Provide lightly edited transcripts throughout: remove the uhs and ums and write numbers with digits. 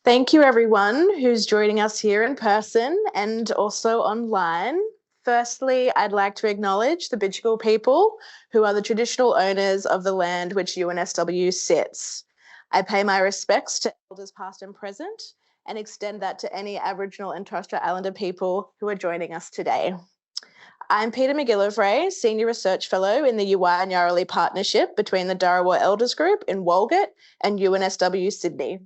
Thank you everyone who's joining us here in person and also online. Firstly, I'd like to acknowledge the Bidjigal people who are the traditional owners of the land which UNSW sits. I pay my respects to elders past and present and extend that to any Aboriginal and Torres Strait Islander people who are joining us today. I'm Peta MacGillivray, Senior Research Fellow in the Yuwaya Ngarra-li partnership between the Dharawal Elders Group in Walgett and UNSW Sydney.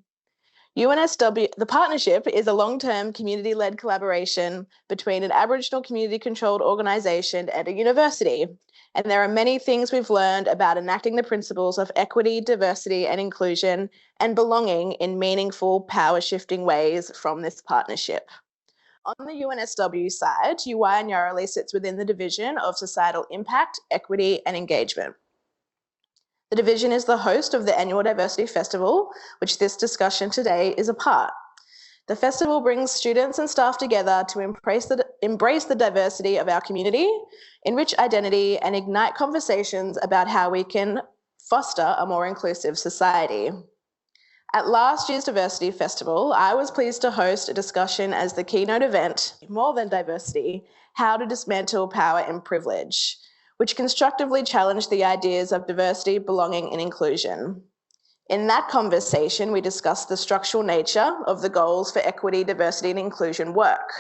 UNSW, the partnership is a long-term community-led collaboration between an Aboriginal community-controlled organisation and a university. And there are many things we've learned about enacting the principles of equity, diversity and inclusion and belonging in meaningful, power-shifting ways from this partnership. On the UNSW side, Yuwaya Ngarra-li sits within the Division of Societal Impact, Equity and Engagement. The division is the host of the annual Diversity Festival, which this discussion today is a part. The festival brings students and staff together to embrace the diversity of our community, enrich identity, and ignite conversations about how we can foster a more inclusive society. At last year's Diversity Festival, I was pleased to host a discussion as the keynote event, More Than Diversity, How to Dismantle Power and Privilege, which constructively challenged the ideas of diversity, belonging, and inclusion. In that conversation, we discussed the structural nature of the goals for equity, diversity, and inclusion work.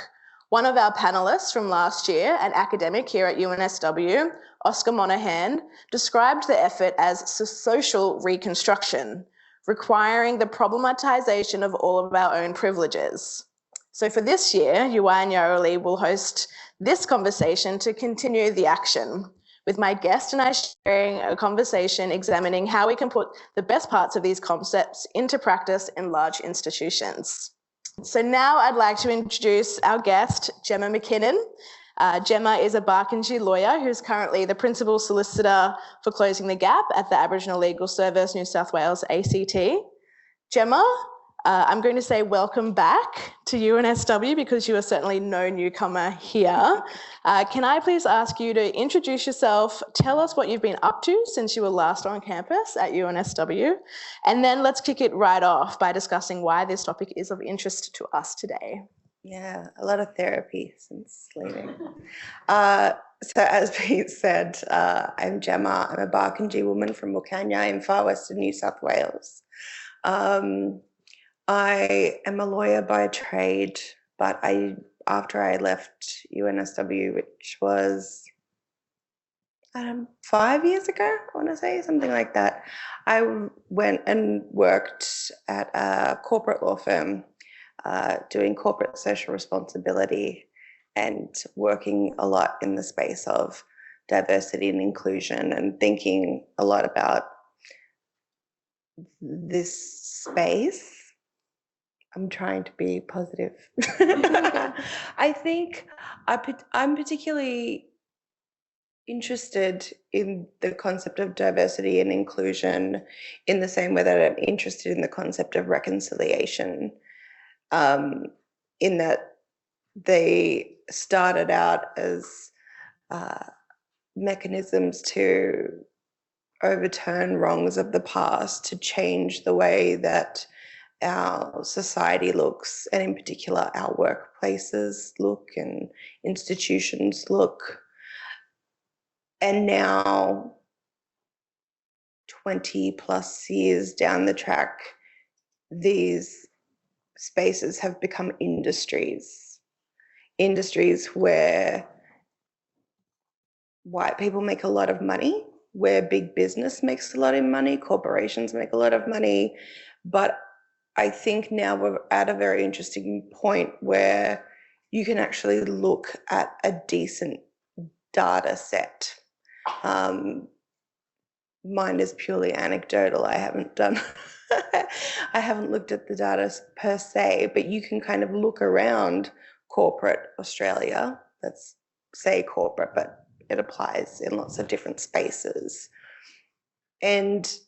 One of our panelists from last year, an academic here at UNSW, Oscar Monahan, described the effort as social reconstruction, requiring the problematization of all of our own privileges. So for this year, Yuwaya Ngarra-li will host this conversation to continue the action, with my guest and I sharing a conversation examining how we can put the best parts of these concepts into practice in large institutions. So now I'd like to introduce our guest, Gemma McKinnon. Gemma is a Barkindji lawyer who's currently the Principal Solicitor for Closing the Gap at the Aboriginal Legal Service, New South Wales, ACT. Gemma, I'm going to say welcome back to UNSW because you are certainly no newcomer here. Can I please ask you to introduce yourself, tell us what you've been up to since you were last on campus at UNSW, and then let's kick it right off by discussing why this topic is of interest to us today. Yeah, a lot of therapy since leaving. So as Pete said, I'm Gemma. I'm a Barkindji woman from Wilcannia in far western New South Wales. I am a lawyer by trade, but after I left UNSW, which was 5 years ago, I want to say, something like that, I went and worked at a corporate law firm doing corporate social responsibility and working a lot in the space of diversity and inclusion and thinking a lot about this space. I'm trying to be positive. I think I'm particularly interested in the concept of diversity and inclusion in the same way that I'm interested in the concept of reconciliation, in that they started out as mechanisms to overturn wrongs of the past, to change the way that our society looks, and in particular our workplaces look and institutions look. And now 20 plus years down the track, these spaces have become industries where white people make a lot of money, where big business makes a lot of money, corporations make a lot of money. But I think now we're at a very interesting point where you can actually look at a decent data set. Mine is purely anecdotal. I haven't looked at the data per se, but you can kind of look around corporate Australia, let's say corporate, but it applies in lots of different spaces, and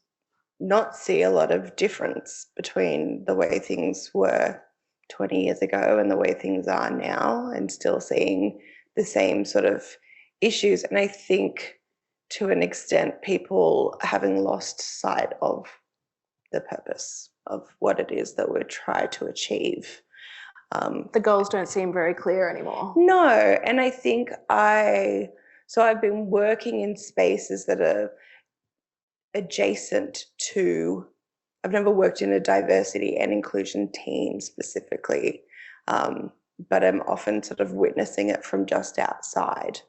not see a lot of difference between the way things were 20 years ago and the way things are now, and still seeing the same sort of issues. And I think to an extent people having lost sight of the purpose of what it is that we're trying to achieve. The goals don't seem very clear anymore. No, and I think I've been working in spaces that are adjacent to, I've never worked in a diversity and inclusion team specifically, but I'm often sort of witnessing it from just outside.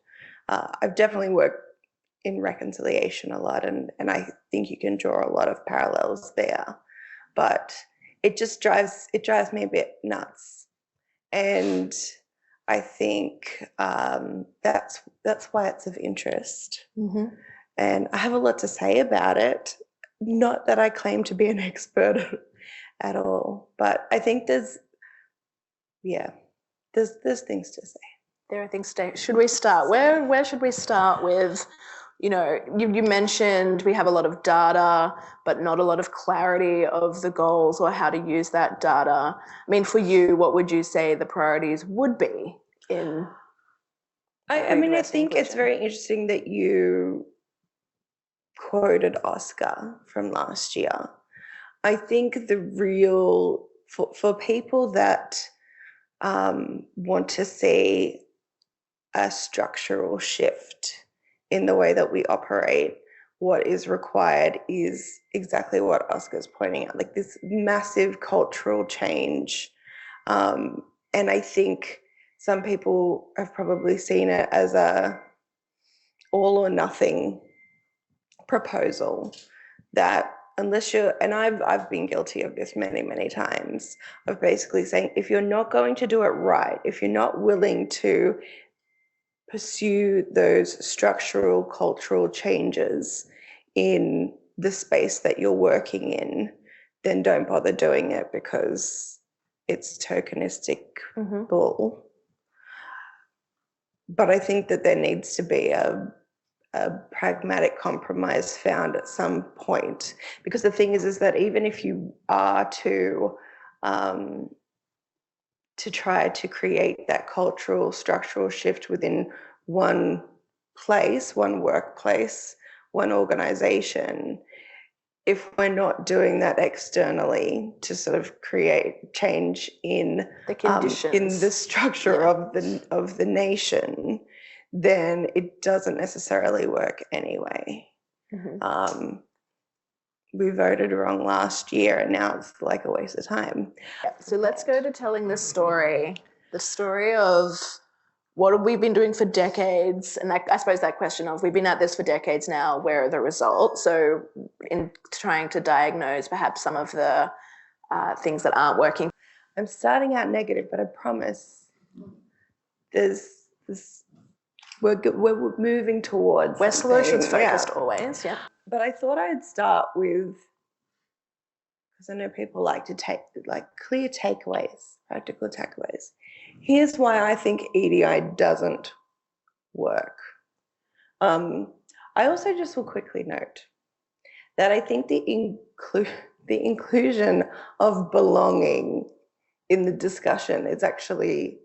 I've definitely worked in reconciliation a lot, and I think you can draw a lot of parallels there, but it just drives me a bit nuts. And I think that's why it's of interest. Mm-hmm. And I have a lot to say about it. Not that I claim to be an expert at all, but I think there's things to say. There are things to say. Should we start? Where should we start with? You know, you mentioned we have a lot of data, but not a lot of clarity of the goals or how to use that data. I mean, for you, what would you say the priorities would be in? I mean, I think it's very interesting that you quoted Oscar from last year. I think the real, for people that want to see a structural shift in the way that we operate, what is required is exactly what Oscar's pointing out, like this massive cultural change. And I think some people have probably seen it as a all or nothing proposal, that unless you're, and I've been guilty of this many, many times, of basically saying, if you're not going to do it right, if you're not willing to pursue those structural cultural changes in the space that you're working in, then don't bother doing it because it's tokenistic bull. But I think that there needs to be a pragmatic compromise found at some point, because the thing is that even if you are to try to create that cultural structural shift within one place, one workplace, one organization, if we're not doing that externally to sort of create change in the conditions, in the structure of the nation, then it doesn't necessarily work anyway. We voted wrong last year and now it's like a waste of time. So let's go to telling the story of what we've been doing for decades. And I suppose that question of, we've been at this for decades now, where are the results? So in trying to diagnose perhaps some of the things that aren't working. I'm starting out negative, but I promise we're moving towards. We're solutions focused always, yeah. But I thought I'd start with, because I know people like to take clear takeaways, practical takeaways. Here's why I think EDI doesn't work. I also just will quickly note that I think the inclusion of belonging in the discussion is actually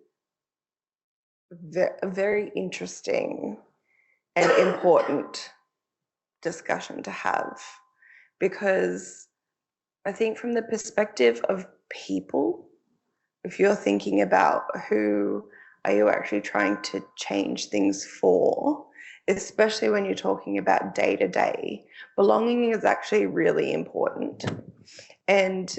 a very interesting and important discussion to have, because I think from the perspective of people, if you're thinking about who are you actually trying to change things for, especially when you're talking about day-to-day, belonging is actually really important. And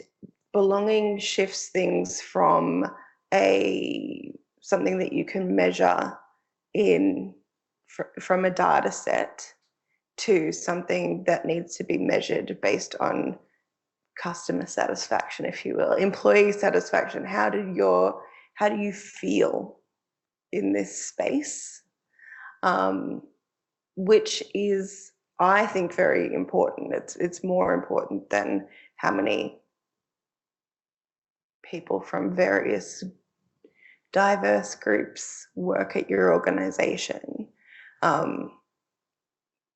belonging shifts things from something that you can measure from a data set to something that needs to be measured based on customer satisfaction, if you will, employee satisfaction. How do you feel in this space? Which is, I think, very important. It's more important than how many people from various diverse groups work at your organization.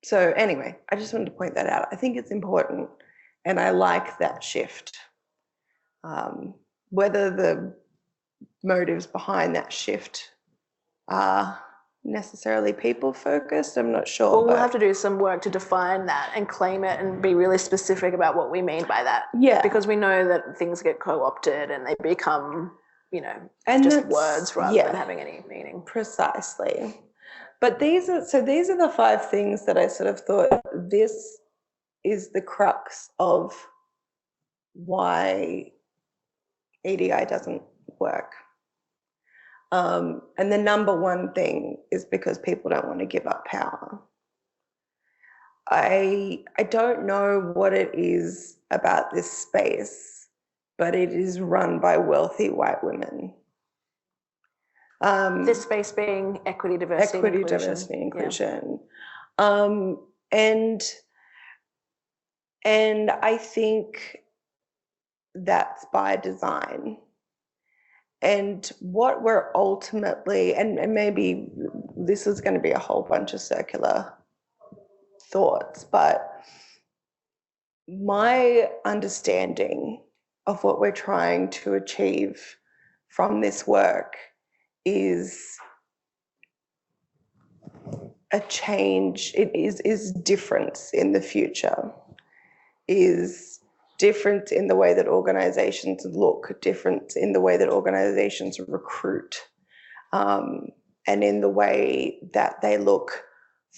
So anyway, I just wanted to point that out. I think it's important, and I like that shift. Whether the motives behind that shift are necessarily people focused. I'm not sure. Well, we'll have to do some work to define that and claim it and be really specific about what we mean by that. Yeah. Because we know that things get co-opted and they become, you know, and just words rather than having any meaning. Precisely. But these are the 5 things that I sort of thought this is the crux of why EDI doesn't work. And the number one thing is because people don't want to give up power. I don't know what it is about this space, but it is run by wealthy white women. This space being equity, diversity, diversity, and inclusion. Yeah. And I think that's by design. And what we're ultimately, and maybe this is going to be a whole bunch of circular thoughts, but my understanding of what we're trying to achieve from this work is a change. It is difference in the future, is different in the way that organizations look, different in the way that organizations recruit, and in the way that they look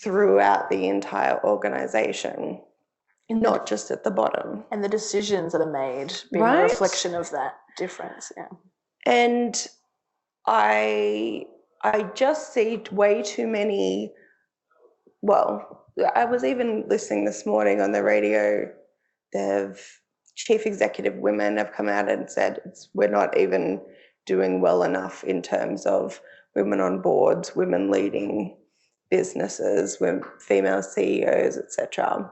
throughout the entire organization, not just at the bottom. And the decisions that are made being a reflection of that difference. Yeah. And I just see way too many, well, I was even listening this morning on the radio, the chief executive women have come out and said we're not even doing well enough in terms of women on boards, women leading businesses, women, female CEOs, etc.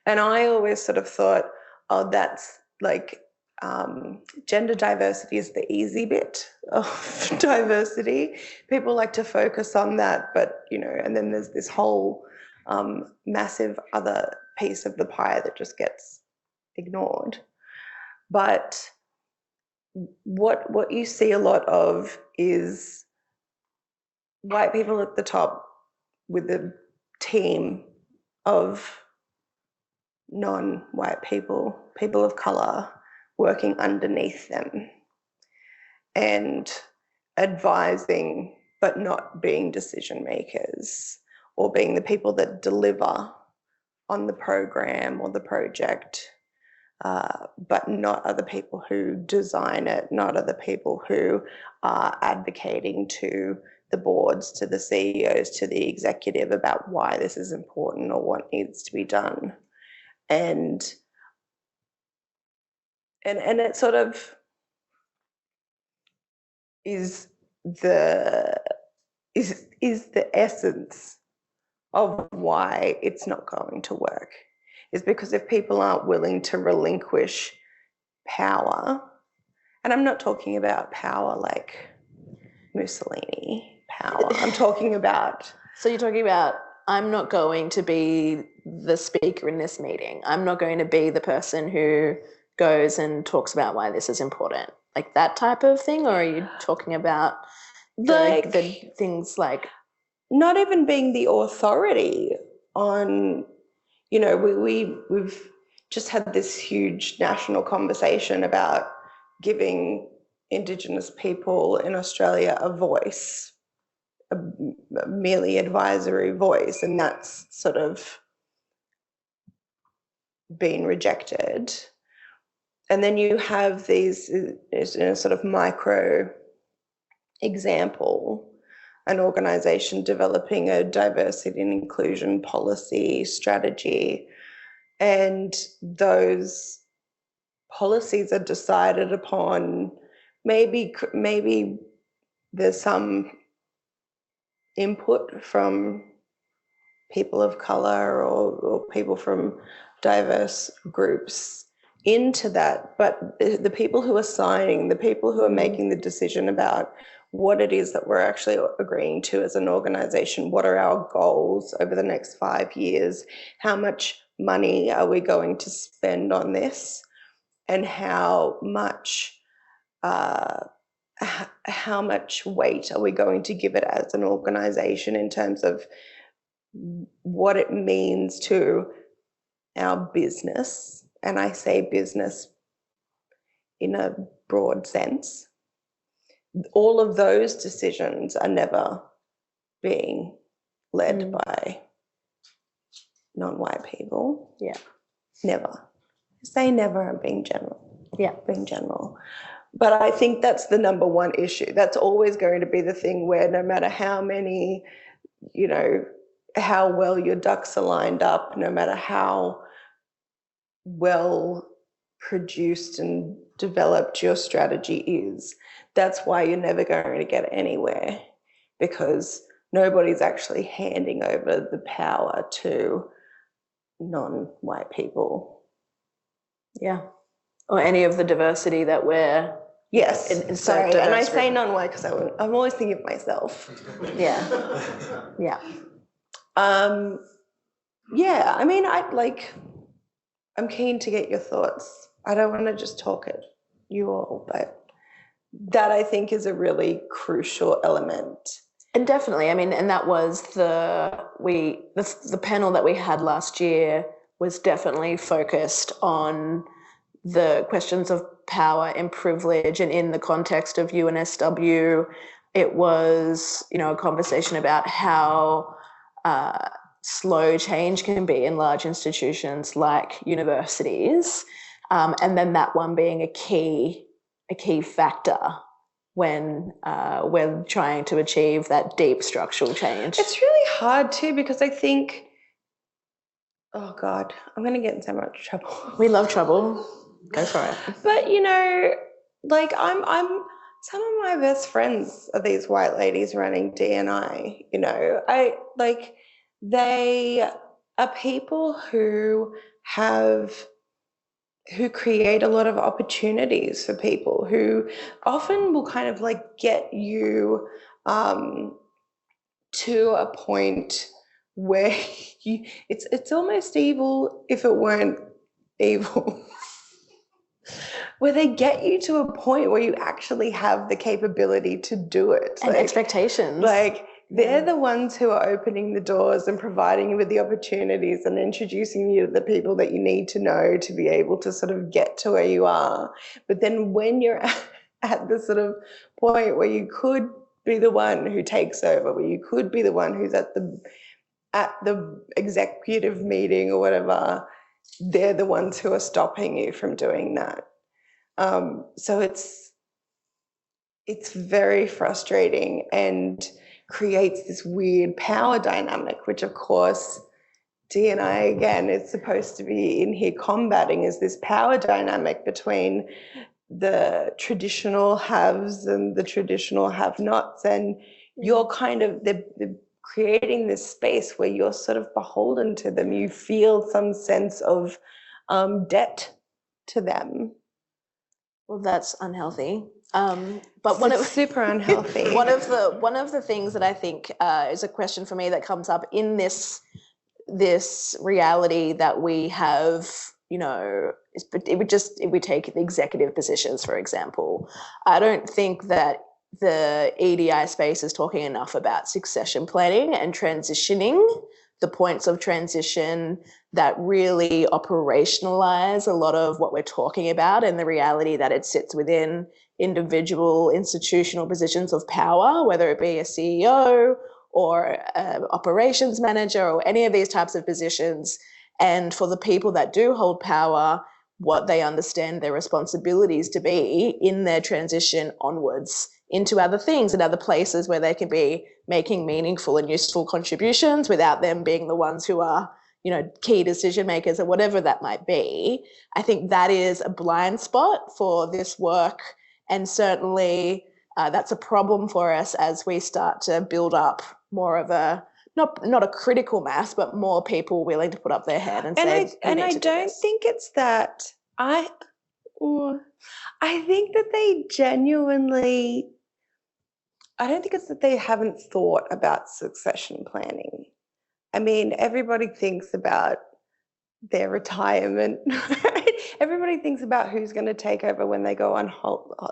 And I always sort of thought, oh, that's like gender diversity is the easy bit of diversity. People like to focus on that, but, you know, and then there's this whole massive other piece of the pie that just gets ignored. But what you see a lot of is white people at the top with a team of non-white people, people of colour, working underneath them and advising but not being decision makers, or being the people that deliver on the program or the project, but not other people who design it, not other people who are advocating to the boards, to the CEOs, to the executive about why this is important or what needs to be done. And it sort of is the essence of why it's not going to work, is because if people aren't willing to relinquish power, and I'm not talking about power like Mussolini power, I'm talking about... So you're talking about, I'm not going to be the speaker in this meeting. I'm not going to be the person who goes and talks about why this is important. Like that type of thing? Or are you talking about the things like... Not even being the authority on, you know, we've just had this huge national conversation about giving Indigenous people in Australia a voice, a merely advisory voice, and that's sort of been rejected. And then you have these, in a sort of micro example, an organisation developing a diversity and inclusion policy strategy, and those policies are decided upon, maybe there's some input from people of colour or people from diverse groups into that, but the people who are signing, the people who are making the decision about what it is that we're actually agreeing to as an organisation, what are our goals over the next 5 years, how much money are we going to spend on this, and how how much weight are we going to give it as an organisation in terms of what it means to our business, and I say business in a broad sense. All of those decisions are never being led by non-white people. Yeah. Never. Say never and being general. Yeah. Being general. But I think that's the number one issue. That's always going to be the thing where no matter how many, you know, how well your ducks are lined up, no matter how well produced and developed your strategy is, that's why you're never going to get anywhere, because nobody's actually handing over the power to non-white people. Yeah. Or any of the diversity that we're sorry, and I say non-white because I'm always thinking of myself. Yeah. Yeah. Yeah, I mean, I'm keen to get your thoughts. I don't want to just talk at you all, but that I think is a really crucial element. And definitely, I mean, and that was the panel that we had last year was definitely focused on the questions of power and privilege, and in the context of UNSW, it was, you know, a conversation about how slow change can be in large institutions like universities, and then that one being a key factor when we're trying to achieve that deep structural change. It's really hard too, because I think, oh God, I'm going to get in so much trouble. We love trouble. Go for it. But, you know, like I'm some of my best friends are these white ladies running D&I, you know. They are people who create a lot of opportunities for people, who often will kind of like get you to a point where it's almost evil if it weren't evil. Where they get you to a point where you actually have the capability to do it. And expectations. Like, they're the ones who are opening the doors and providing you with the opportunities and introducing you to the people that you need to know to be able to sort of get to where you are. But then when you're at the sort of point where you could be the one who takes over, where you could be the one who's at the executive meeting or whatever, they're the ones who are stopping you from doing that. So it's very frustrating and creates this weird power dynamic, which of course D&I again is supposed to be in here combating, is this power dynamic between the traditional haves and the traditional have-nots, and you're kind of they're creating this space where you're sort of beholden to them. You feel some sense of debt to them. Well, that's unhealthy. But it's super unhealthy. One of the things that I think is a question for me that comes up in this reality that we have, you know, if we take the executive positions, for example, I don't think that the EDI space is talking enough about succession planning and transitioning, the points of transition that really operationalize a lot of what we're talking about, and the reality that it sits within individual institutional positions of power, whether it be a CEO or an operations manager or any of these types of positions. And for the people that do hold power, what they understand their responsibilities to be in their transition onwards into other things and other places where they can be making meaningful and useful contributions without them being the ones who are, you know, key decision makers or whatever that might be. I think that is a blind spot for this work, and certainly that's a problem for us as we start to build up more of a not a critical mass, but more people willing to put up their hand and say. I don't think it's that. I think that they genuinely. I don't think it's that they haven't thought about succession planning. I mean, everybody thinks about their retirement. Right? everybody thinks about who's going to take over when they go on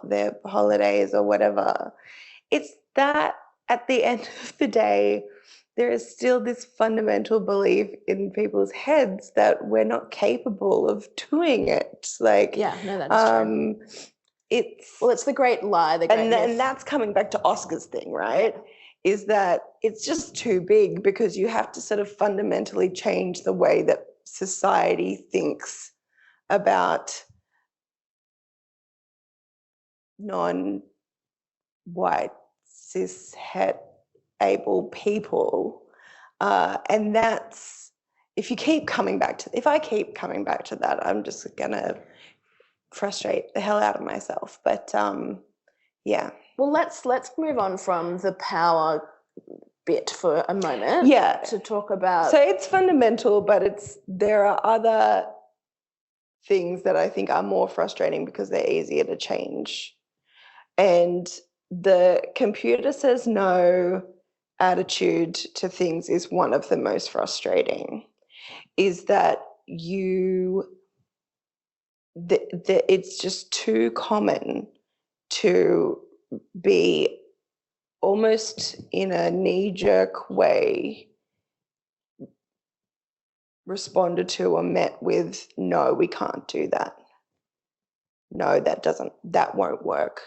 their holidays or whatever. It's that at the end of the day, there is still this fundamental belief in people's heads that we're not capable of doing it. Like, yeah, no, that's true. It's the great lie, the great myth. And that's coming back to Oscar's thing, right? Is that it's just too big because you have to sort of fundamentally change the way that society thinks about non-white, cis, het, able people. And that's, if I keep coming back to that, I'm just going to frustrate the hell out of myself. But yeah. Well, let's move on from the power bit for a moment. Yeah. To talk about. So it's fundamental, but there are other things that I think are more frustrating because they're easier to change. And the computer says no attitude to things is one of the most frustrating. Is that it's just too common to be almost in a knee-jerk way responded to or met with, no, we can't do that. No, that won't work.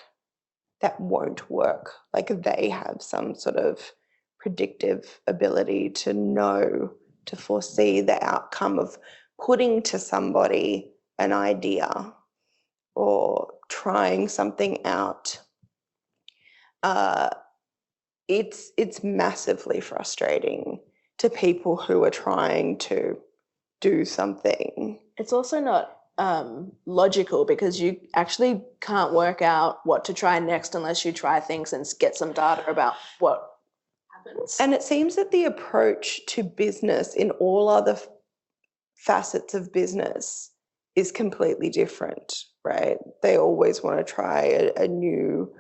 That won't work. Like they have some sort of predictive ability to know, to foresee the outcome of putting to somebody an idea or trying something out. It's massively frustrating to people who are trying to do something. It's also not logical because you actually can't work out what to try next unless you try things and get some data about what happens. And it seems that the approach to business in all other facets of business is completely different, right? They always want to try a new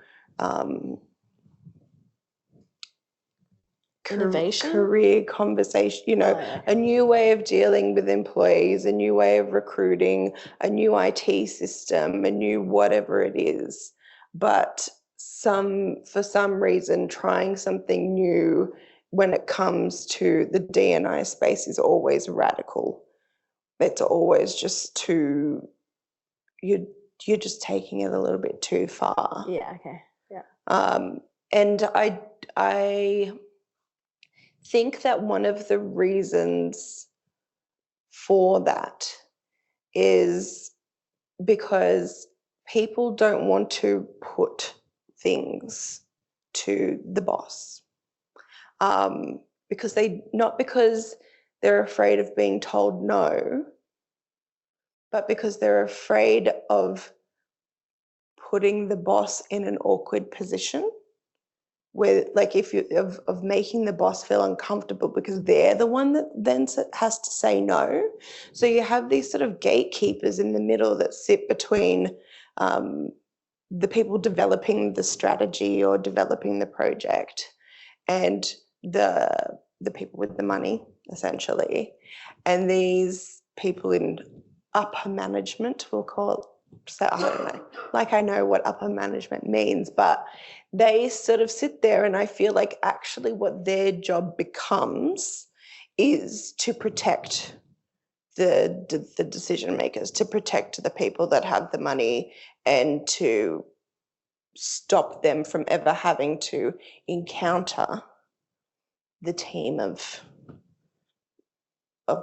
innovation, career conversation, a new way of dealing with employees, a new way of recruiting, a new IT system, a new whatever it is. But for some reason, trying something new when it comes to the D&I space is always radical. It's always just you're just taking it a little bit too far. Yeah, okay. Yeah. And I think that one of the reasons for that is because people don't want to put things to the boss, because not because they're afraid of being told no, but because they're afraid of putting the boss in an awkward position where, like, of making the boss feel uncomfortable because they're the one that then has to say no. So you have these sort of gatekeepers in the middle that sit between the people developing the strategy or developing the project and the people with the money, essentially. And these people in upper management, we'll call it. So I don't know, like I know what upper management means, but they sort of sit there, and I feel like actually what their job becomes is to protect the decision makers, to protect the people that have the money, and to stop them from ever having to encounter the team of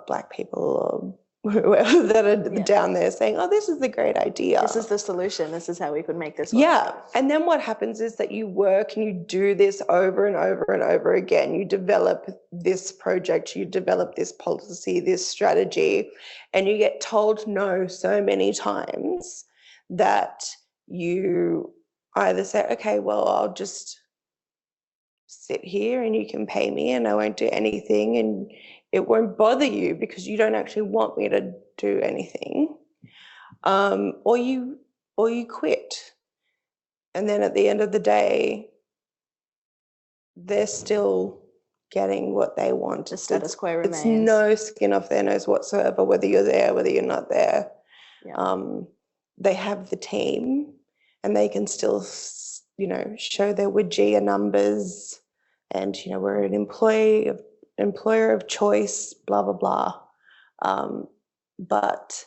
Black people or whoever that are down there saying, oh, this is the great idea. This is the solution. This is how we could make this work. Yeah. And then what happens is that you work and you do this over and over and over again. You develop this project, you develop this policy, this strategy, and you get told no so many times that you either say, okay, well, I'll just sit here and you can pay me and I won't do anything, and it won't bother you because you don't actually want me to do anything, or you quit. And then at the end of the day, they're still getting what they want. The status quo remains. It's no skin off their nose whatsoever, whether you're there, whether you're not there. They have the team and they can still, you know, show their WGEA numbers and, you know, we're an employer of choice, blah, blah, blah. But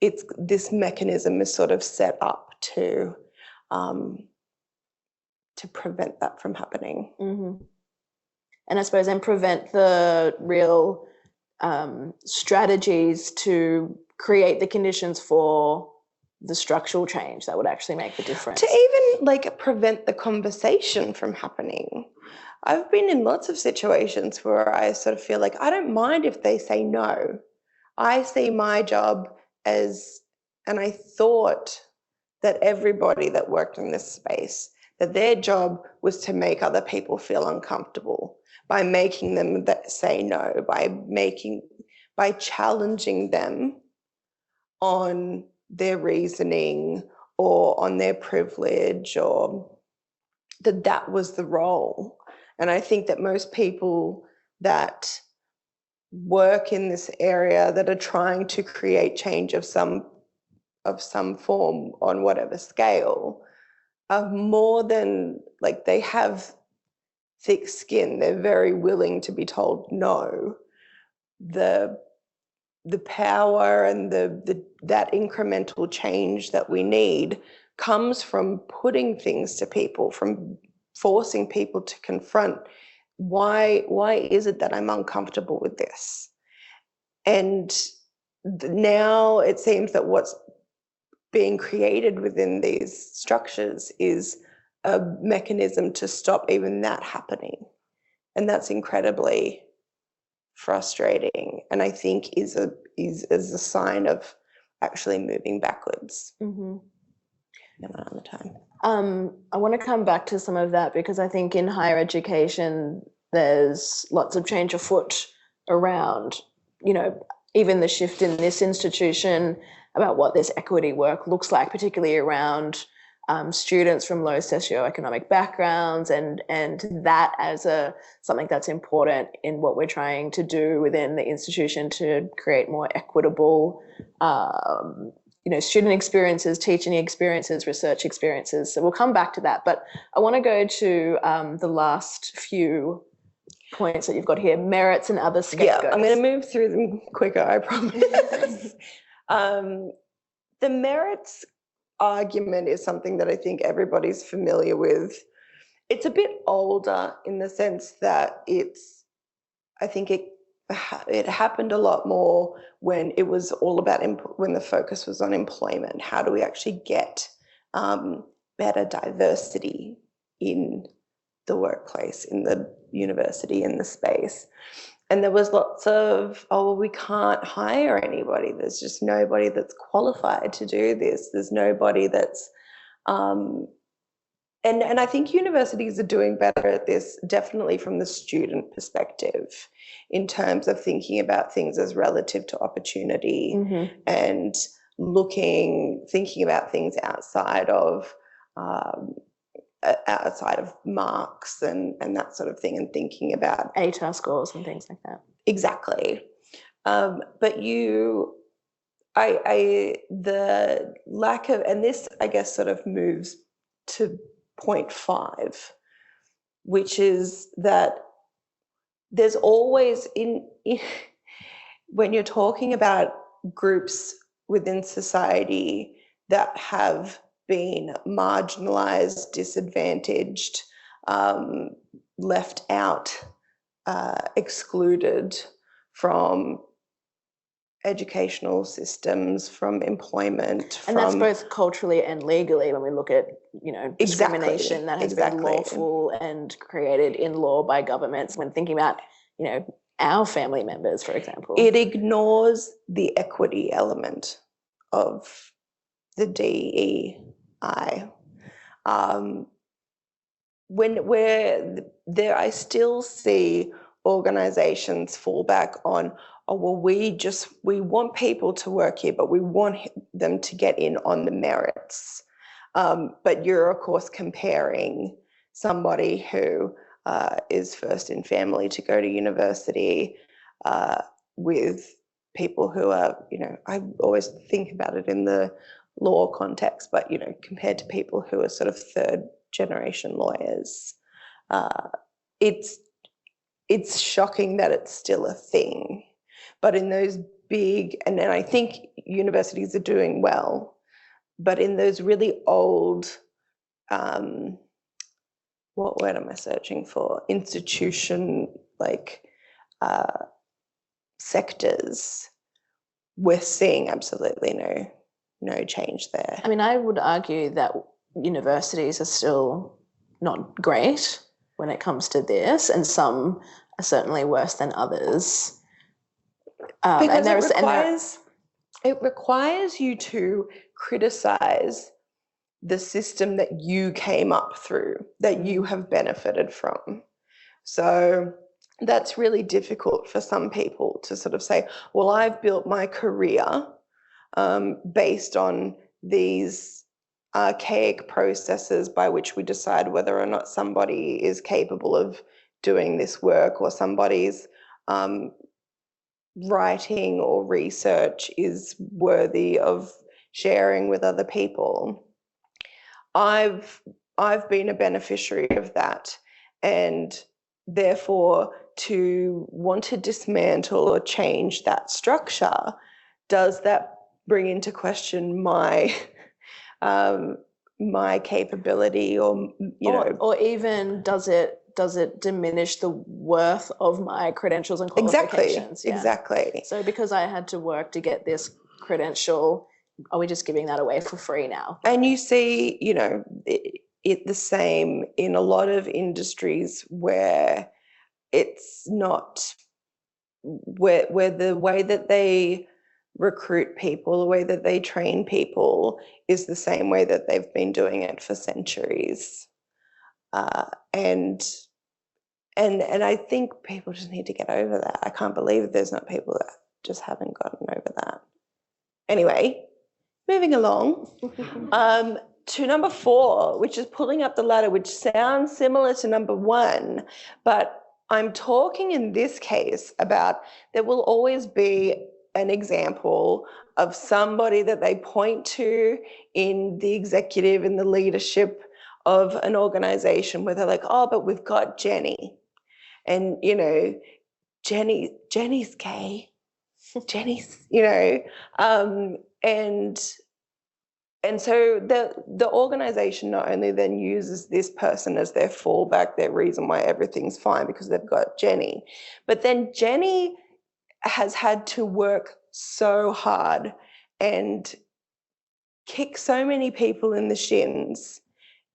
it's this mechanism is sort of set up to prevent that from happening. Mm-hmm. And I suppose then prevent the real strategies to create the conditions for the structural change that would actually make the difference. To even like prevent the conversation from happening. I've been in lots of situations where I sort of feel like I don't mind if they say no. I see my job as, and I thought that everybody that worked in this space, that their job was to make other people feel uncomfortable by making them say no, by challenging them on their reasoning or on their privilege, or that was the role. And I think that most people that work in this area that are trying to create change of some form on whatever scale are more than, like, they have thick skin. They're very willing to be told no. The power and that incremental change that we need comes from putting things to people, from forcing people to confront why is it that I'm uncomfortable with this? And now it seems that what's being created within these structures is a mechanism to stop even that happening. And that's incredibly frustrating, and I think is a sign of actually moving backwards. Mm-hmm. On the time. I want to come back to some of that because I think in higher education there's lots of change afoot around, you know, even the shift in this institution about what this equity work looks like, particularly around students from low socioeconomic backgrounds, and that as something that's important in what we're trying to do within the institution to create more equitable you know, student experiences, teaching experiences, research experiences. So we'll come back to that, but I want to go to the last few points that you've got here: merits and other scapegoats. Yeah, I'm going to move through them quicker, I promise. The merits argument is something that I think everybody's familiar with. It's a bit older in the sense that I think it happened a lot more when it was all about, when the focus was on employment. How do we actually get better diversity in the workplace, in the university, in the space? And there was lots of, oh, well, we can't hire anybody. There's just nobody that's qualified to do this. There's nobody that's, and I think universities are doing better at this, definitely from the student perspective, in terms of thinking about things as relative to opportunity, and thinking about things outside of marks and that sort of thing, and thinking about ATAR scores and things like that. Exactly. But the lack of, and this I guess sort of moves to point 5, which is that there's always when you're talking about groups within society that have been marginalized, disadvantaged, left out, excluded from educational systems, from employment. And that's both culturally and legally when we look at, you know, discrimination that has been lawful and created in law by governments, when thinking about, you know, our family members, for example. It ignores the equity element of the DEI. I still see organizations fall back on, oh, well, we want people to work here, but we want them to get in on the merits. But you're, of course, comparing somebody who is first in family to go to university with people who are, I always think about it in the law context, but, compared to people who are sort of third generation lawyers, it's shocking that it's still a thing. But in those big, and then I think universities are doing well, but in those really old, what word am I searching for? Institution, sectors, we're seeing absolutely no change there. I mean, I would argue that universities are still not great when it comes to this, and some are certainly worse than others. Because it requires you to criticize the system that you came up through, that you have benefited from. So that's really difficult for some people to sort of say, well, I've built my career based on these archaic processes by which we decide whether or not somebody is capable of doing this work, or somebody's writing or research is worthy of sharing with other people. I've been a beneficiary of that, and therefore to want to dismantle or change that structure, does that bring into question my my capability, or even does it diminish the worth of my credentials and qualifications? Exactly. So because I had to work to get this credential, are we just giving that away for free now? And you see, it the same in a lot of industries where it's not, where the way that they recruit people, the way that they train people is the same way that they've been doing it for centuries. And I think people just need to get over that. I can't believe there's not people that just haven't gotten over that. Anyway, moving along to number 4, which is pulling up the ladder, which sounds similar to number 1, but I'm talking in this case about there will always be an example of somebody that they point to in the executive, in the leadership of an organization, where they're like, oh, but we've got Jenny. And, Jenny's gay. Jenny's, and so the organization not only then uses this person as their fallback, their reason why everything's fine because they've got Jenny, but then Jenny has had to work so hard and kick so many people in the shins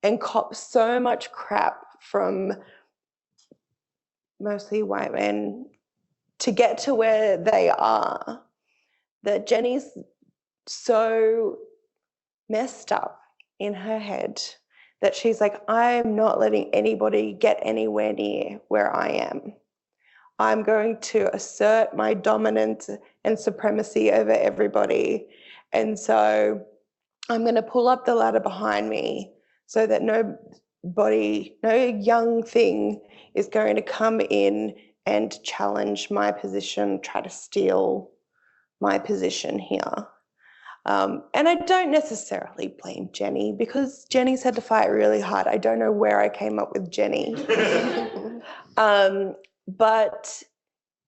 and cop so much crap from mostly white men to get to where they are, that Jenny's so messed up in her head that she's like, I'm not letting anybody get anywhere near where I am. I'm going to assert my dominance and supremacy over everybody. And so I'm going to pull up the ladder behind me so that no young thing is going to come in and challenge my position, try to steal my position here. And I don't necessarily blame Jenny, because Jenny's had to fight really hard. I don't know where I came up with Jenny. But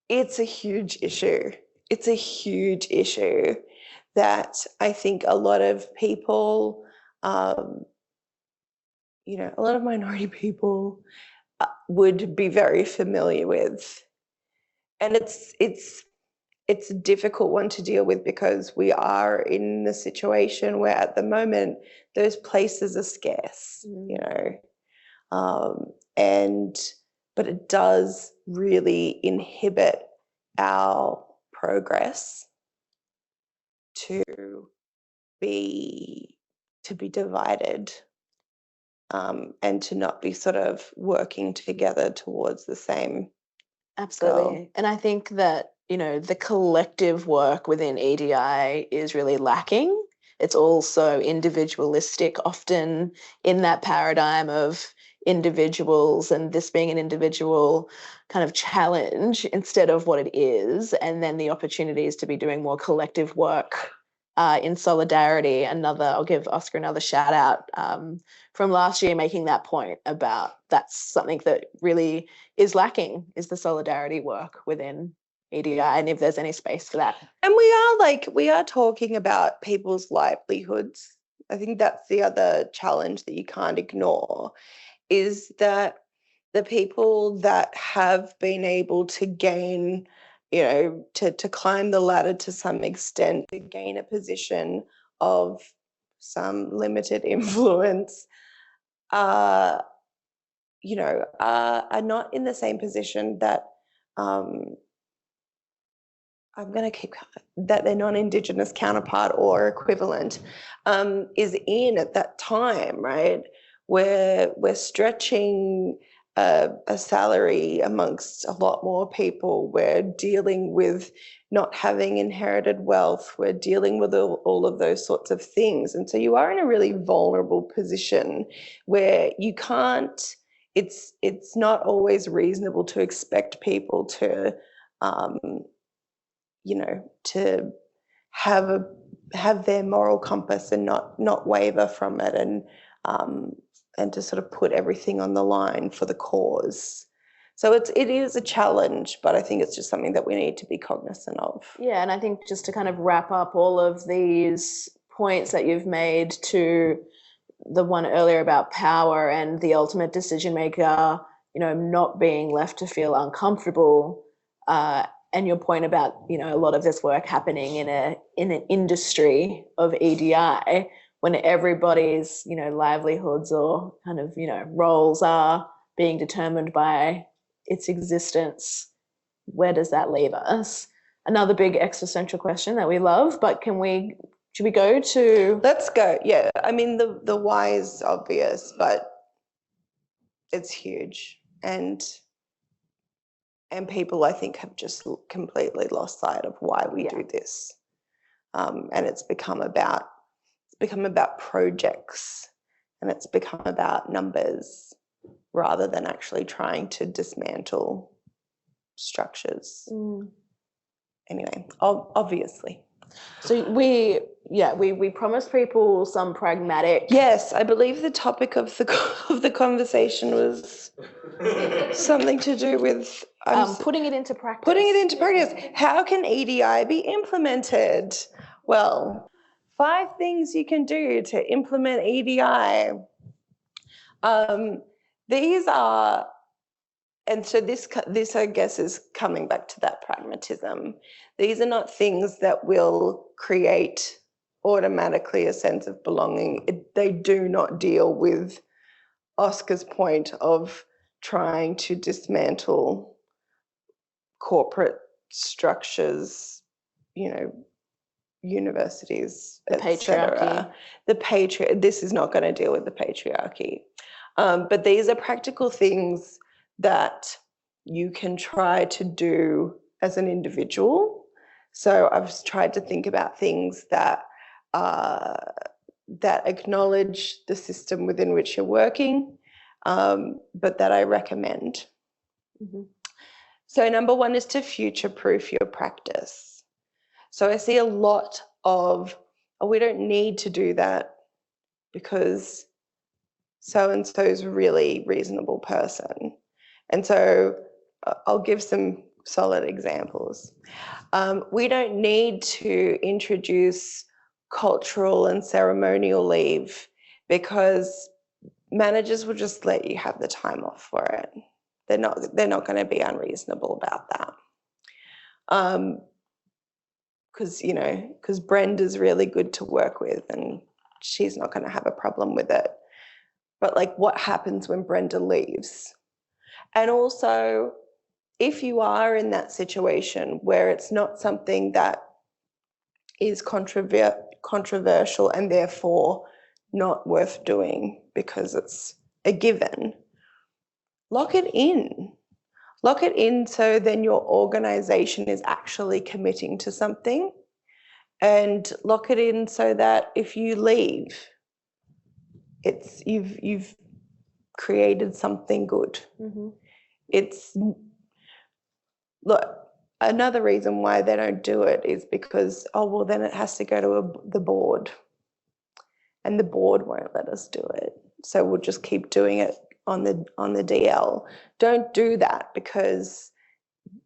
it's a huge issue. It's a huge issue that I think a lot of people, a lot of minority people would be very familiar with. And it's a difficult one to deal with, because we are in the situation where at the moment those places are scarce, but it does really inhibit our progress to be divided, and to not be sort of working together towards the same Absolutely. goal. And I think that, the collective work within EDI is really lacking. It's also individualistic, often in that paradigm of individuals and this being an individual kind of challenge instead of what it is, and then the opportunities to be doing more collective work in solidarity. I'll give Oscar another shout out from last year, making that point about that's something that really is lacking, is the solidarity work within EDI, and if there's any space for that. And we are talking about people's livelihoods. I think that's the other challenge that you can't ignore, is that the people that have been able to gain, to climb the ladder to some extent, to gain a position of some limited influence, are not in the same position that that their non-Indigenous counterpart or equivalent is in at that time, right? Where we're stretching a salary amongst a lot more people. We're dealing with not having inherited wealth. We're dealing with all of those sorts of things. And so you are in a really vulnerable position where you can't, it's not always reasonable to expect people to, to have their moral compass and not waver from it, and to sort of put everything on the line for the cause. So it is a challenge, but I think it's just something that we need to be cognizant of. Yeah, and I think just to kind of wrap up all of these points that you've made, to the one earlier about power and the ultimate decision maker, not being left to feel uncomfortable, and your point about, a lot of this work happening in an industry of EDI, when everybody's, livelihoods or kind of, roles are being determined by its existence, where does that leave us? Another big existential question that we love, but should we go to? Let's go. Yeah. I mean, the why is obvious, but it's huge. And people, I think, have just completely lost sight of why we do this. And it's become about projects, and it's become about numbers rather than actually trying to dismantle structures. Anyway, obviously. So we promised people some pragmatic. Yes, I believe the topic of the conversation was something to do with putting it into practice. Putting it into practice. How can EDI be implemented? Well, 5 things you can do to implement EDI. These are, and so this I guess is coming back to that pragmatism. These are not things that will create automatically a sense of belonging. They do not deal with Oscar's point of trying to dismantle corporate structures, universities, the patriarchy. This is not going to deal with the patriarchy. But these are practical things that you can try to do as an individual. So I've tried to think about things that acknowledge the system within which you're working, but that I recommend. Mm-hmm. So number 1 is to future-proof your practice. So I see a lot of, we don't need to do that because so-and-so is a really reasonable person. And so I'll give some solid examples. We don't need to introduce cultural and ceremonial leave because managers will just let you have the time off for it. They're not going to be unreasonable about that. Because Brenda's really good to work with and she's not going to have a problem with it. But what happens when Brenda leaves? And also, if you are in that situation where it's not something that is controversial and therefore not worth doing because it's a given, lock it in. Lock it in so then your organisation is actually committing to something, and lock it in so that if you leave, you've created something good. Mm-hmm. It's, look, another reason why they don't do it is because, oh, well, then it has to go to the board, and the board won't let us do it. So we'll just keep doing it on the DL. Don't do that, because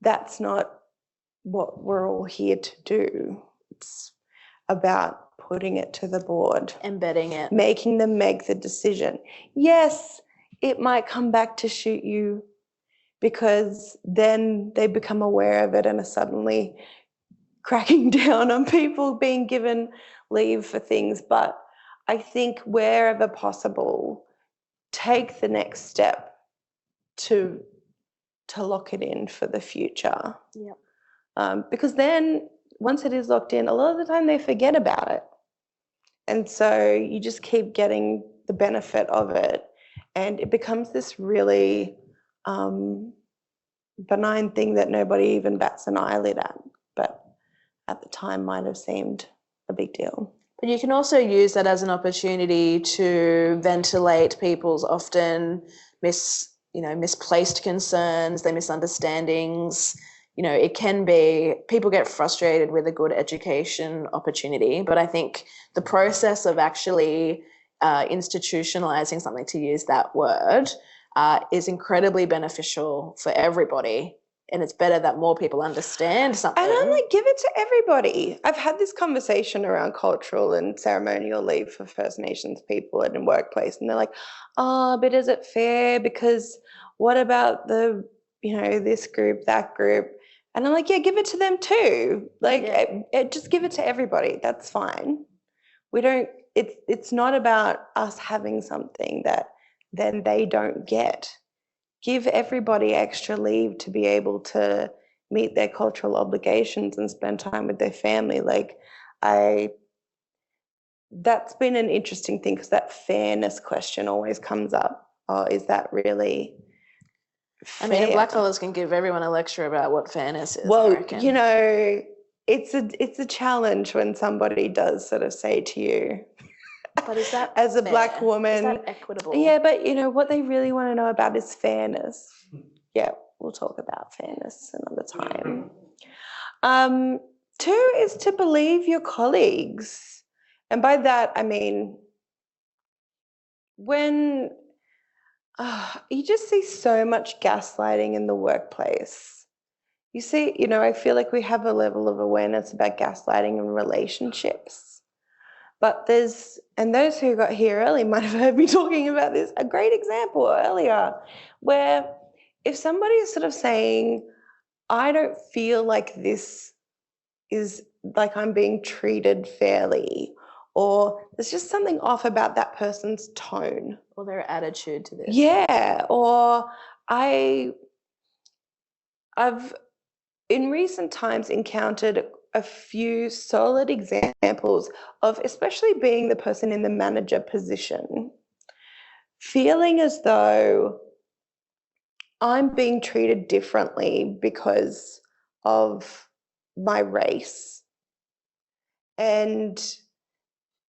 that's not what we're all here to do. It's about putting it to the board, Embedding it, making them make the decision. Yes, it might come back to shoot you, because then they become aware of it and are suddenly cracking down on people being given leave for things. But I think wherever possible, take the next step to lock it in for the future. Yep. Because then once it is locked in, a lot of the time they forget about it. And so you just keep getting the benefit of it, and it becomes this really benign thing that nobody even bats an eyelid at, but at the time might have seemed a big deal. But you can also use that as an opportunity to ventilate people's often misplaced concerns, their misunderstandings. It can be, people get frustrated with a good education opportunity, but I think the process of actually institutionalizing something, to use that word, is incredibly beneficial for everybody. And it's better that more people understand something. And I'm like, give it to everybody. I've had this conversation around cultural and ceremonial leave for First Nations people in a workplace, and they're like, oh, but is it fair? Because what about the, this group, that group? And I'm like, yeah, give it to them too. Like, just give it to everybody. That's fine. It's not about us having something that then they don't get. Give everybody extra leave to be able to meet their cultural obligations and spend time with their family. That's been an interesting thing, because that fairness question always comes up. Oh, is that really fair? I mean, blackfellas can give everyone a lecture about what fairness is. Well, I reckon. It's a challenge when somebody does sort of say to you, but is that as a fair? Black woman, is that equitable? Yeah, but what they really want to know about is fairness. Yeah, we'll talk about fairness another time. 2 is to believe your colleagues. And by that, I mean, when you just see so much gaslighting in the workplace. You see, I feel like we have a level of awareness about gaslighting in relationships. But those who got here early might have heard me talking about this, a great example earlier, where if somebody is sort of saying, I don't feel like this is like I'm being treated fairly, or there's just something off about that person's tone. Or their attitude to this. Yeah, or I've in recent times encountered a few solid examples of, especially being the person in the manager position, feeling as though I'm being treated differently because of my race. And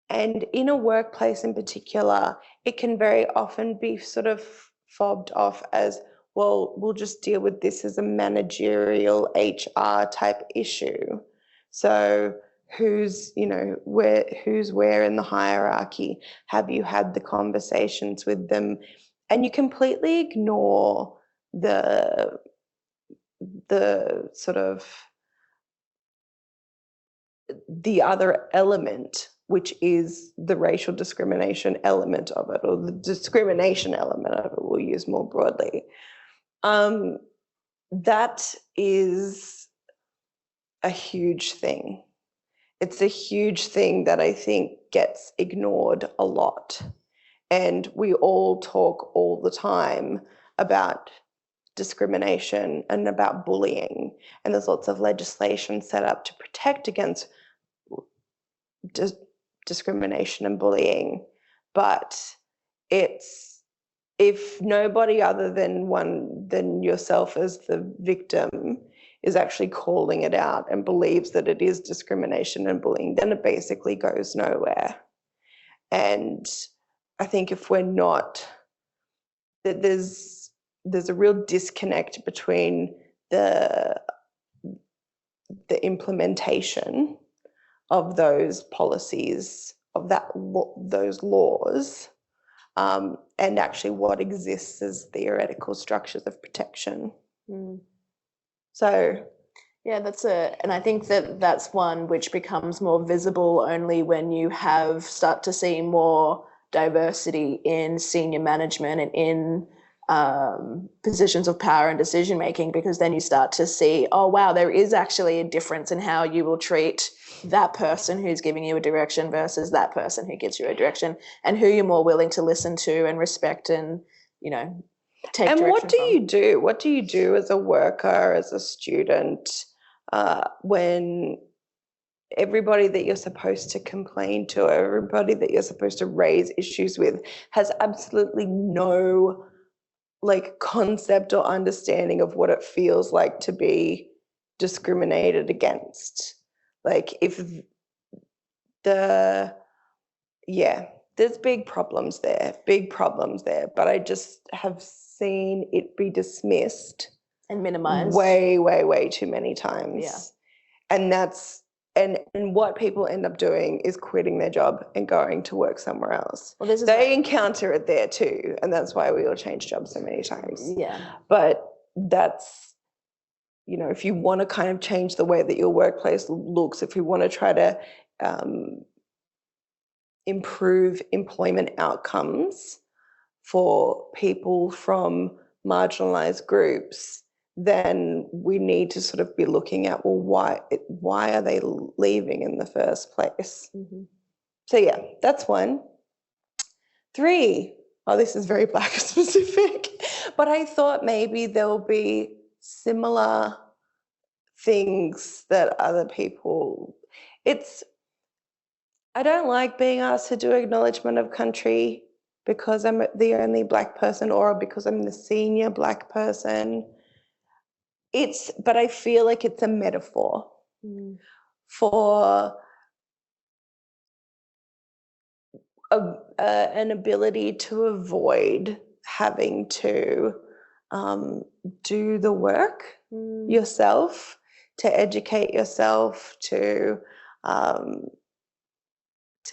in a workplace in particular, it can very often be sort of fobbed off as, well, we'll just deal with this as a managerial HR type issue. So who's where in the hierarchy? Have you had the conversations with them? And you completely ignore the sort of the other element, which is the racial discrimination element of it, or the discrimination element of it, we'll use more broadly. That is a huge thing. It's a huge thing that I think gets ignored a lot. And we all talk all the time about discrimination and about bullying. And there's lots of legislation set up to protect against discrimination and bullying. But it's, if nobody other than yourself as the victim is actually calling it out and believes that it is discrimination and bullying, then it basically goes nowhere. And I think if we're not that there's a real disconnect between the implementation of those policies, of those laws, and actually what exists as theoretical structures of protection. So yeah, and I think that's one which becomes more visible only when you start to see more diversity in senior management and in positions of power and decision making, because then you start to see, oh wow, there is actually a difference in how you will treat that person who's giving you a direction versus that person who gives you a direction, and who you're more willing to listen to and respect and, you know, take and direction what do from. you do? What do you do as a worker, as a student, when everybody that you're supposed to complain to, everybody that you're supposed to raise issues with, has absolutely no concept or understanding of what it feels like to be discriminated against? There's big problems there, but I just have seen it be dismissed and minimized way too many times. Yeah. And that's and what people end up doing is quitting their job and going to work somewhere else. Well, they encounter it there too, and that's why we all change jobs so many times. Yeah. But that's, if you want to kind of change the way that your workplace looks, if you want to try to improve employment outcomes for people from marginalized groups, then we need to sort of be looking at, well, why are they leaving in the first place? So yeah, that's 1. 3, this is very Black specific, but I thought maybe there'll be similar things that other people, I don't like being asked to do acknowledgement of country because I'm the only Black person, or because I'm the senior Black person. But I feel like it's a metaphor for an ability to avoid having to do the work yourself, to educate yourself, to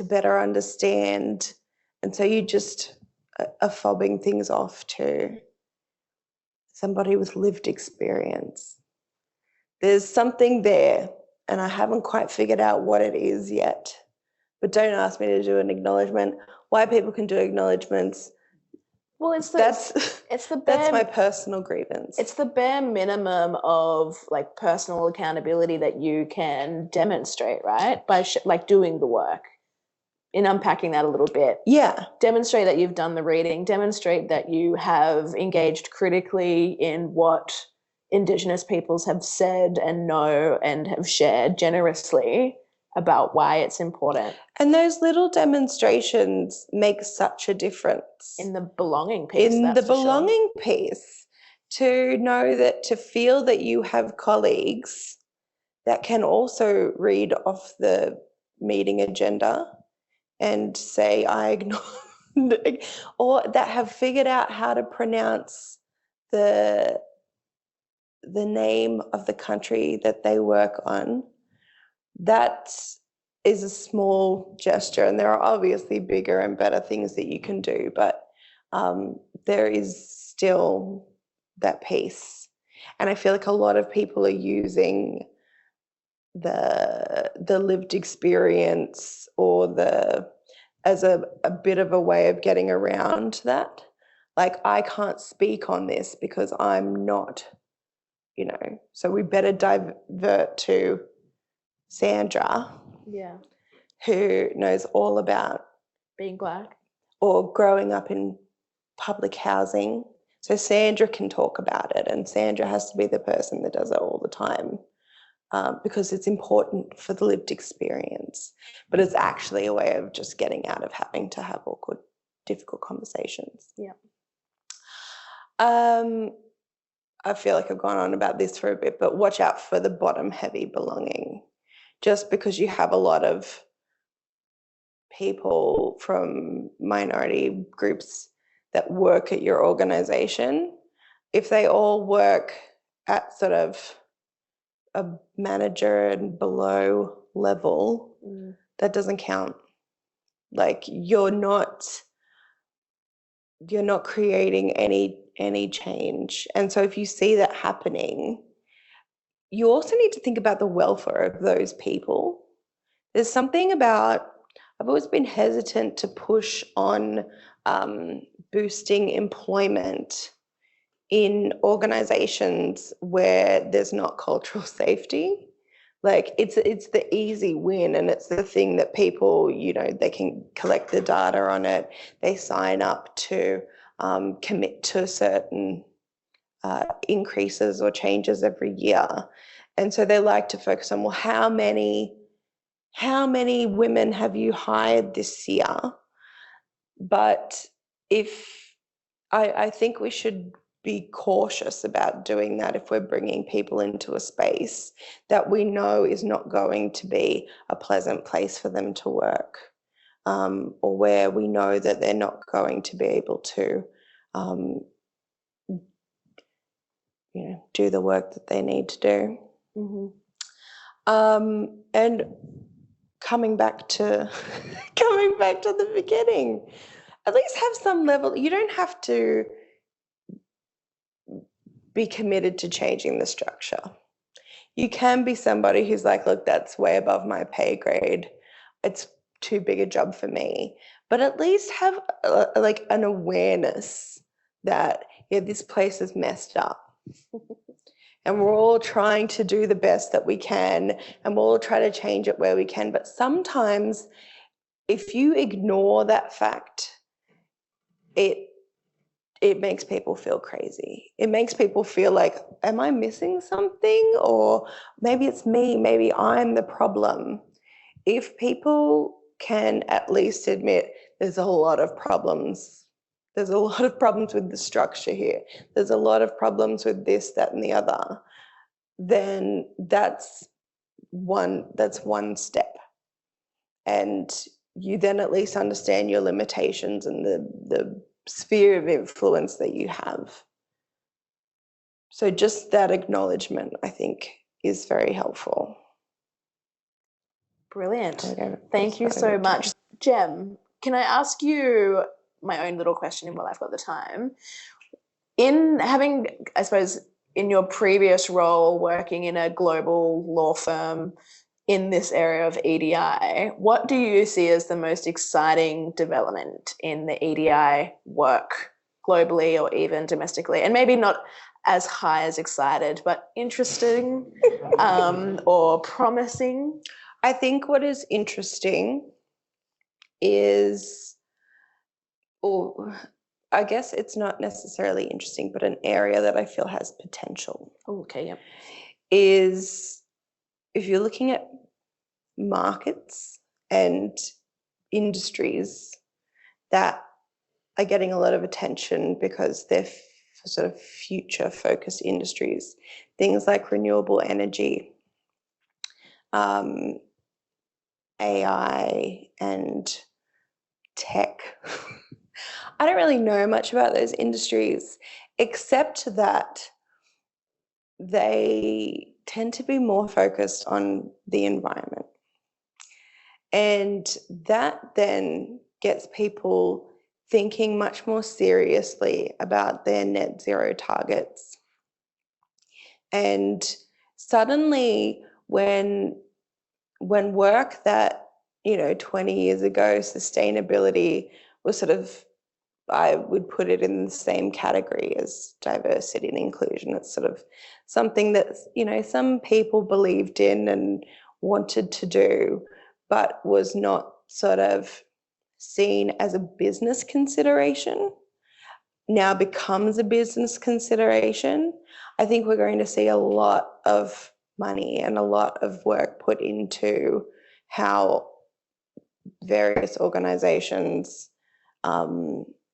better understand. And so you just are fobbing things off to somebody with lived experience. There's something there, and I haven't quite figured out what it is yet. But don't ask me to do an acknowledgement. Why people can do acknowledgements, well, that's my personal grievance. It's the bare minimum of personal accountability that you can demonstrate, right? By doing the work. In unpacking that a little bit. Yeah. Demonstrate that you've done the reading, demonstrate that you have engaged critically in what Indigenous peoples have said and know and have shared generously about why it's important. And those little demonstrations make such a difference. In the belonging piece. Piece. To know that, to feel that you have colleagues that can also read off the meeting agenda and say, I acknowledge, or that have figured out how to pronounce the name of the country that they work on. That is a small gesture, and there are obviously bigger and better things that you can do, but there is still that piece. And I feel like a lot of people are using the lived experience or as a bit of a way of getting around that. I can't speak on this because I'm not, so we better divert to Sandra, who knows all about being Black or growing up in public housing. So Sandra can talk about it, and Sandra has to be the person that does it all the time. Because it's important for the lived experience, but it's actually a way of just getting out of having to have awkward, difficult conversations. Yeah. I feel like I've gone on about this for a bit, but watch out for the bottom-heavy belonging. Just because you have a lot of people from minority groups that work at your organization, if they all work at sort of a manager and below level, that doesn't count. Like you're not creating any change. And so if you see that happening, you also need to think about the welfare of those people. There's something about, I've always been hesitant to push on boosting employment in organizations where there's not cultural safety. Like it's the easy win, and it's the thing that people, you know, they can collect the data on it. They sign up to commit to certain increases or changes every year. And so they like to focus on, well, how many women have you hired this year? But I think we should be cautious about doing that if we're bringing people into a space that we know is not going to be a pleasant place for them to work, or where we know that they're not going to be able to do the work that they need to do. And coming back to the beginning, at least have some level. You don't have to be committed to changing the structure. You can be somebody who's like, look, that's way above my pay grade. It's too big a job for me. But at least have like an awareness that, yeah, this place is messed up. And we're all trying to do the best that we can, and we'll all try to change it where we can. But sometimes if you ignore that fact, it makes people feel crazy. It makes people feel like, am I missing something? Or maybe it's me, maybe I'm the problem. If people can at least admit there's a lot of problems, there's a lot of problems with the structure here, there's a lot of problems with this, that, and the other, then that's one step. And you then at least understand your limitations and the sphere of influence that you have. So just that acknowledgement, I think, is very helpful. Brilliant. Thank you so much. Gem, can I ask you my own little question while I've got the time? In having, I suppose, in your previous role working in a global law firm in this area of EDI, what do you see as the most exciting development in the EDI work globally or even domestically? And maybe not as high as excited, but interesting or promising? I think what is interesting is, or I guess it's not necessarily interesting, but an area that I feel has potential. Okay, yep. Is if you're looking at markets and industries that are getting a lot of attention because they're sort of future focused industries, things like renewable energy, AI and tech. I don't really know much about those industries, except that they tend to be more focused on the environment. And that then gets people thinking much more seriously about their net zero targets. And suddenly when work that, 20 years ago, sustainability was sort of, I would put it in the same category as diversity and inclusion. It's sort of something that, some people believed in and wanted to do, but was not sort of seen as a business consideration, now becomes a business consideration. I think we're going to see a lot of money and a lot of work put into how various organizations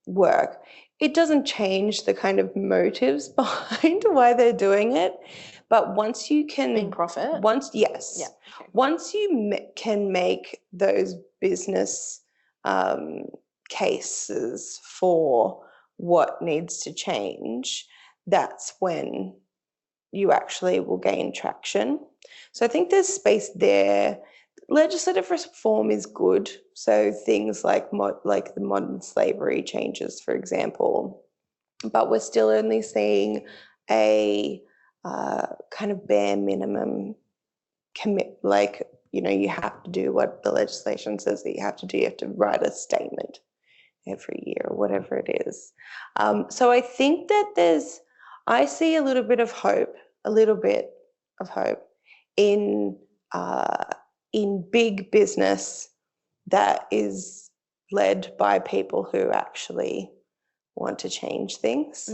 work. It doesn't change the kind of motives behind why they're doing it, but once you can Being profit. Yes. Yeah. Okay. Once you can make those business cases for what needs to change, that's when you actually will gain traction. So I think there's space there. Legislative reform is good. So things like the modern slavery changes, for example, but we're still only seeing a kind of bare minimum commit, like, you have to do what the legislation says that you have to do. You have to write a statement every year or whatever it is. So I think that I see a little bit of hope in big business that is led by people who actually want to change things.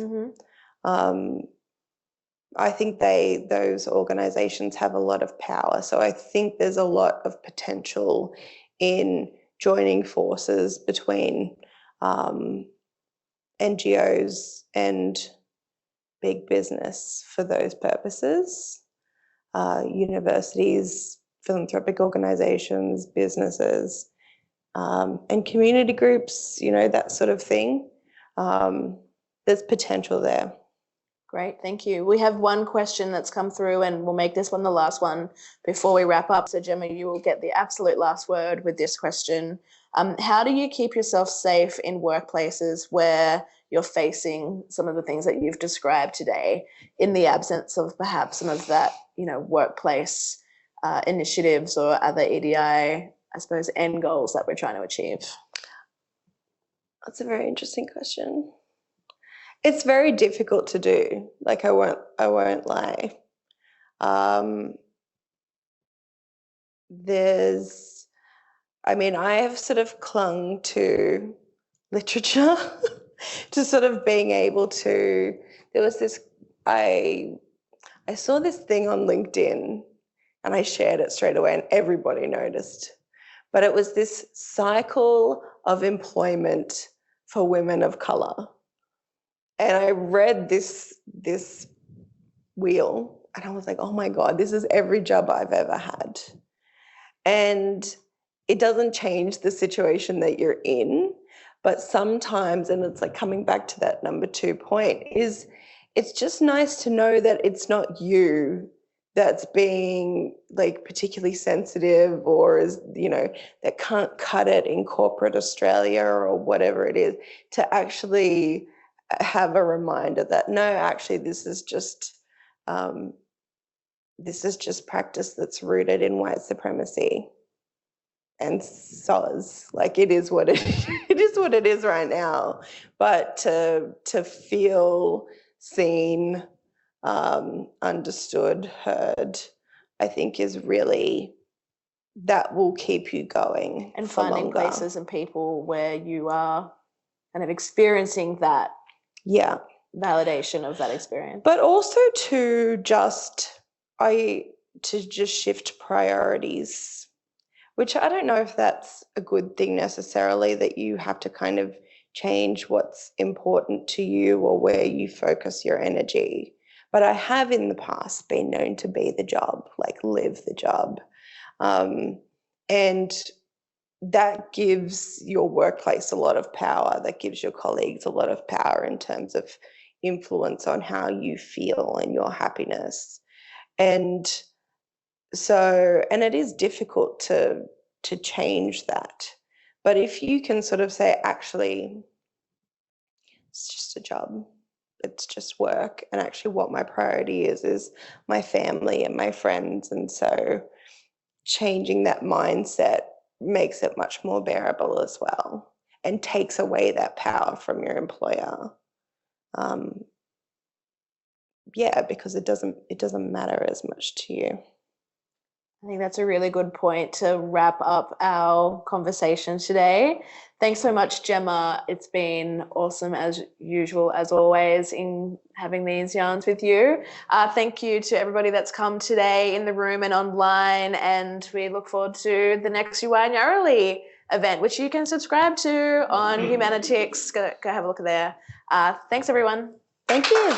I think those organizations have a lot of power. So I think there's a lot of potential in joining forces between NGOs and big business for those purposes. Universities, philanthropic organizations, businesses, and community groups, that sort of thing. There's potential there. Great, thank you. We have one question that's come through, and we'll make this one the last one before we wrap up. So Gemma, you will get the absolute last word with this question. How do you keep yourself safe in workplaces where you're facing some of the things that you've described today, in the absence of perhaps some of that, workplace initiatives or other EDI, I suppose, end goals that we're trying to achieve? That's a very interesting question. It's very difficult to do. Like, I won't lie. I have sort of clung to literature to sort of being able to, there was this, I saw this thing on LinkedIn and I shared it straight away and everybody noticed. But it was this cycle of employment for women of colour. And I read this wheel and I was like, oh my God, this is every job I've ever had. And it doesn't change the situation that you're in, but sometimes, and it's like coming back to that number 2 point, is it's just nice to know that it's not you that's being like particularly sensitive or is, that can't cut it in corporate Australia or whatever it is, to actually have a reminder that no, actually this is just practice that's rooted in white supremacy and soz. Like, it is what it is right now. But to feel seen, understood, heard, I think is really, that will keep you going. And finding longer places and people where you are kind of experiencing that validation of that experience. But also to just shift priorities, which I don't know if that's a good thing necessarily, that you have to kind of change what's important to you or where you focus your energy. But I have in the past been known to be the job, like live the job. And that gives your workplace a lot of power. That gives your colleagues a lot of power in terms of influence on how you feel and your happiness. And so, and it is difficult to change that. But if you can sort of say, actually, it's just a job, it's just work, and actually what my priority is my family and my friends. And so changing that mindset makes it much more bearable as well, and takes away that power from your employer. Because it doesn't matter as much to you. I think that's a really good point to wrap up our conversation today. Thanks so much, Gemma. It's been awesome as usual, as always, in having these yarns with you. Thank you to everybody that's come today in the room and online, and we look forward to the next Yuwaya Ngarra-li event, which you can subscribe to on Humanitix. Go have a look there. Thanks, everyone. Thank you.